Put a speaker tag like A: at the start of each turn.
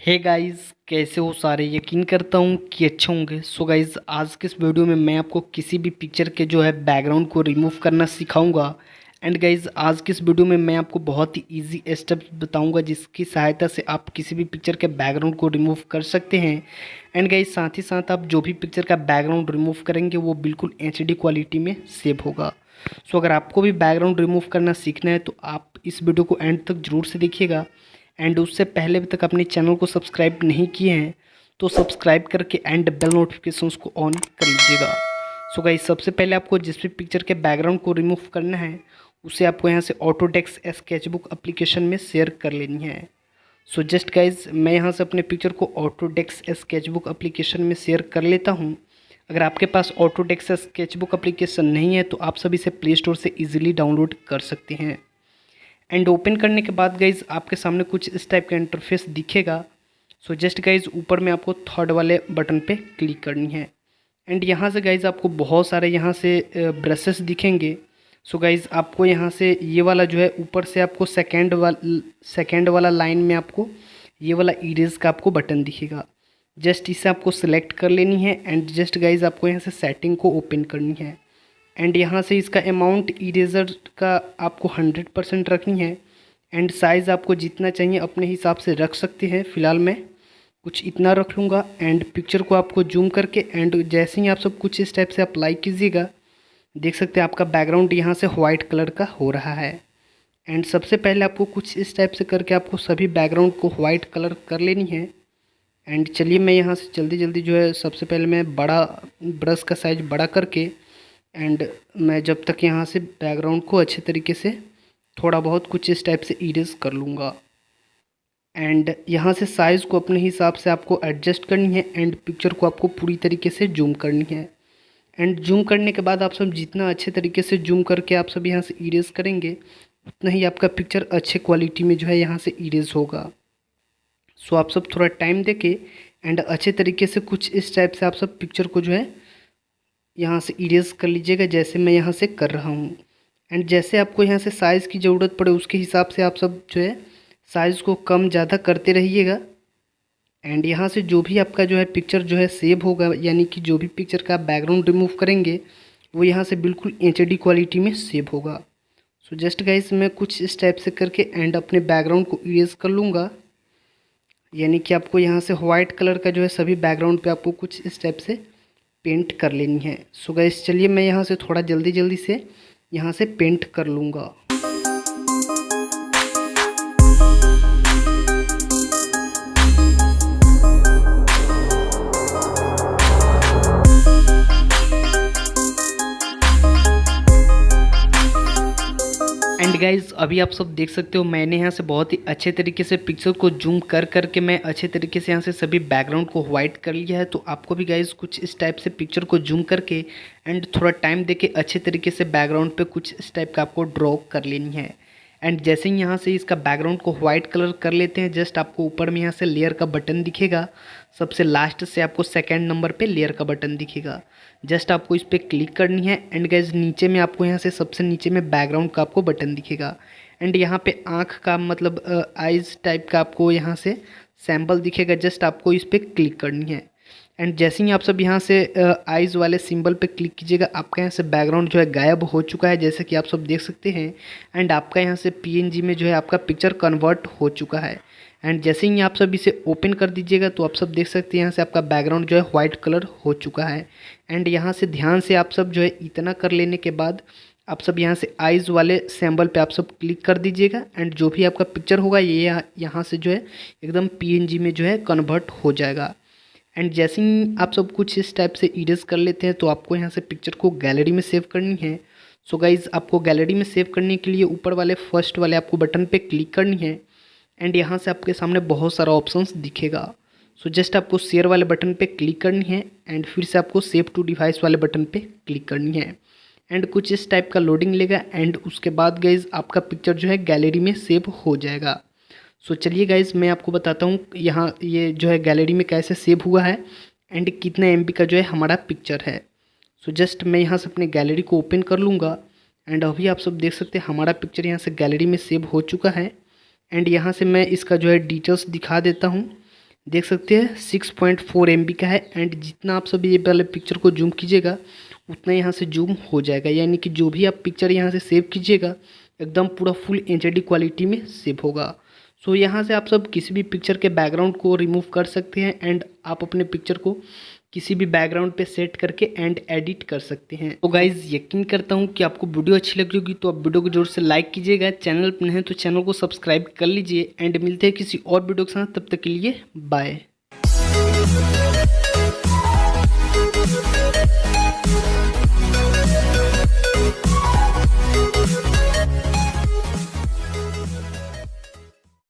A: Hey guys, कैसे हो सारे। यकीन करता हूँ कि अच्छे होंगे। सो गाइस, आज के इस वीडियो में मैं आपको किसी भी पिक्चर के बैकग्राउंड को रिमूव करना सिखाऊंगा। एंड गाइस, आज के इस वीडियो में मैं आपको बहुत ही इजी स्टेप्स बताऊंगा जिसकी सहायता से आप किसी भी पिक्चर के बैकग्राउंड को रिमूव कर सकते हैं। एंड गाइस, साथ ही साथ आप जो भी पिक्चर का बैकग्राउंड रिमूव करेंगे वो बिल्कुल HD क्वालिटी में सेव होगा। सो अगर आपको भी बैकग्राउंड रिमूव करना सीखना है तो आप इस वीडियो को एंड तक ज़रूर से देखिएगा। एंड उससे पहले अभी तक अपने चैनल को सब्सक्राइब नहीं किए हैं तो सब्सक्राइब करके एंड बेल नोटिफिकेशंस को ऑन कर लीजिएगा। सो गाइस, सबसे पहले आपको जिस भी पिक्चर के बैकग्राउंड को रिमूव करना है उसे आपको यहाँ से ऑटोडेस्क स्केचबुक एप्लीकेशन में शेयर कर लेनी है। सो जस्ट गाइस, मैं यहाँ से अपने पिक्चर को ऑटोडेस्क स्केचबुक एप्लीकेशन में शेयर कर लेता हूँ। अगर आपके पास ऑटोडेस्क स्केचबुक एप्लीकेशन नहीं है तो आप सभी से प्ले स्टोर से ईजिली डाउनलोड कर सकते हैं। एंड ओपन करने के बाद गाइज आपके सामने कुछ इस टाइप का इंटरफेस दिखेगा। सो जस्ट गाइज, ऊपर में आपको थर्ड वाले बटन पे क्लिक करनी है। एंड यहाँ से गाइज आपको बहुत सारे यहाँ से ब्रशेस दिखेंगे। सो गाइज, आपको यहाँ से ये वाला ऊपर से आपको सेकेंड वाला लाइन में आपको ये वाला इरेज का आपको बटन दिखेगा। जस्ट इसे आपको सिलेक्ट कर लेनी है। एंड जस्ट गाइज आपको यहाँ से सेटिंग को ओपन करनी है। एंड यहाँ से इसका अमाउंट इरेजर का आपको 100% रखनी है। एंड साइज़ आपको जितना चाहिए अपने हिसाब से रख सकते हैं। फ़िलहाल मैं कुछ इतना रख लूँगा। एंड पिक्चर को आपको जूम करके एंड जैसे ही आप सब कुछ इस टाइप से अप्लाई कीजिएगा, देख सकते हैं आपका बैकग्राउंड यहाँ से वाइट कलर का हो रहा है। एंड सबसे पहले आपको कुछ इस टाइप से करके आपको सभी बैकग्राउंड को वाइट कलर कर लेनी है। एंड चलिए, मैं यहाँ से जल्दी जल्दी सबसे पहले मैं बड़ा ब्रश का साइज़ बड़ा करके एंड मैं जब तक यहाँ से बैकग्राउंड को अच्छे तरीके से थोड़ा बहुत कुछ इस टाइप से इरेज कर लूँगा। एंड यहाँ से साइज़ को अपने हिसाब से आपको एडजस्ट करनी है। एंड पिक्चर को आपको पूरी तरीके से जूम करनी है। एंड जूम करने के बाद आप सब जितना अच्छे तरीके से जूम करके आप सब यहाँ से इरेज करेंगे उतना ही आपका पिक्चर अच्छे क्वालिटी में यहाँ से इरेज होगा। सो आप सब थोड़ा टाइम देके एंड अच्छे तरीके से कुछ इस टाइप से आप सब पिक्चर को यहाँ से इरेज कर लीजिएगा, जैसे मैं यहाँ से कर रहा हूँ। एंड जैसे आपको यहाँ से साइज़ की ज़रूरत पड़े उसके हिसाब से आप सब साइज़ को कम ज़्यादा करते रहिएगा। एंड यहाँ से जो भी आपका पिक्चर सेव होगा, यानी कि जो भी पिक्चर का बैकग्राउंड रिमूव करेंगे वो यहाँ से बिल्कुल HD क्वालिटी में सेव होगा। सो जस्ट गाइस, मैं कुछ इस टाइप से करके एंड अपने बैकग्राउंड को इरेज कर लूँगा। यानी कि आपको यहाँ से वाइट कलर का सभी बैकग्राउंड पे आपको कुछ इस टाइप से पेंट कर लेनी है। सो गाइस, चलिए मैं यहाँ से थोड़ा जल्दी जल्दी से यहाँ से पेंट कर लूँगा। एंड गाइज, अभी आप सब देख सकते हो मैंने यहाँ से बहुत ही अच्छे तरीके से पिक्चर को जूम कर करके मैं अच्छे तरीके से यहाँ से सभी बैकग्राउंड को वाइट कर लिया है। तो आपको भी गाइज कुछ इस टाइप से पिक्चर को जूम करके एंड थोड़ा टाइम देके अच्छे तरीके से बैकग्राउंड पे कुछ इस टाइप का आपको ड्रॉ कर लेनी है। एंड जैसे ही यहाँ से इसका बैकग्राउंड को वाइट कलर कर लेते हैं, जस्ट आपको ऊपर में यहाँ से लेयर का बटन दिखेगा। सबसे लास्ट से आपको सेकंड नंबर पे लेयर का बटन दिखेगा। जस्ट आपको इस पर क्लिक करनी है। एंड गाइज, नीचे में आपको यहाँ से सबसे नीचे में बैकग्राउंड का आपको बटन दिखेगा। एंड यहाँ पे आँख का मतलब आइज़ टाइप का आपको यहाँ से सैम्पल दिखेगा। जस्ट आपको इस पर क्लिक करनी है। एंड जैसे ही आप सब यहाँ से आइज़ वाले सिंबल पे क्लिक कीजिएगा, आपका यहाँ से बैकग्राउंड गायब हो चुका है, जैसे कि आप सब देख सकते हैं। एंड आपका यहाँ से PNG में आपका पिक्चर कन्वर्ट हो चुका है। एंड जैसे ही आप सब इसे ओपन कर दीजिएगा तो आप सब देख सकते हैं यहाँ से आपका बैकग्राउंड वाइट कलर हो चुका है। एंड यहाँ से ध्यान से आप सब इतना कर लेने के बाद आप सब यहाँ से आइज़ वाले सिंबल पे आप सब क्लिक कर दीजिएगा। एंड जो भी आपका पिक्चर होगा ये यहाँ से एकदम PNG में कन्वर्ट हो जाएगा। एंड जैसे ही आप सब कुछ इस टाइप से इरेज कर लेते हैं तो आपको यहाँ से पिक्चर को गैलरी में सेव करनी है। सो गाइज़, आपको गैलरी में सेव करने के लिए ऊपर वाले फर्स्ट वाले आपको बटन पे क्लिक करनी है। एंड यहाँ से आपके सामने बहुत सारा ऑप्शंस दिखेगा। सो जस्ट आपको शेयर वाले बटन पे क्लिक करनी है। एंड फिर से आपको सेव टू डिवाइस वाले बटन पे क्लिक करनी है। एंड कुछ इस टाइप का लोडिंग लेगा। एंड उसके बाद गाइज़ आपका पिक्चर गैलरी में सेव हो जाएगा। सो चलिए गाइज़, मैं आपको बताता हूँ यहाँ ये गैलरी में कैसे सेव हुआ है एंड कितने MB का हमारा पिक्चर है। सो जस्ट मैं यहाँ से अपने गैलरी को ओपन कर लूँगा। एंड अभी आप सब देख सकते हैं हमारा पिक्चर यहाँ से गैलरी में सेव हो चुका है। एंड यहाँ से मैं इसका डिटेल्स दिखा देता हूँ। देख सकते हैं 6.4 MB का है। एंड जितना आप सभी ये पहले पिक्चर को जूम कीजिएगा उतना यहाँ से जूम हो जाएगा, यानी कि जो भी आप पिक्चर यहाँ से सेव कीजिएगा एकदम पूरा फुल HD क्वालिटी में सेव होगा। सो यहाँ से आप सब किसी भी पिक्चर के बैकग्राउंड को रिमूव कर सकते हैं एंड आप अपने पिक्चर को किसी भी बैकग्राउंड पे सेट करके एंड एडिट कर सकते हैं। तो गाइज़ यकीन करता हूँ कि आपको वीडियो अच्छी लगी होगी, तो आप वीडियो को जोर से लाइक कीजिएगा, चैनल पर नहीं तो चैनल को सब्सक्राइब कर लीजिए एंड मिलते हैं किसी और वीडियो के साथ। तब तक के लिए बाय।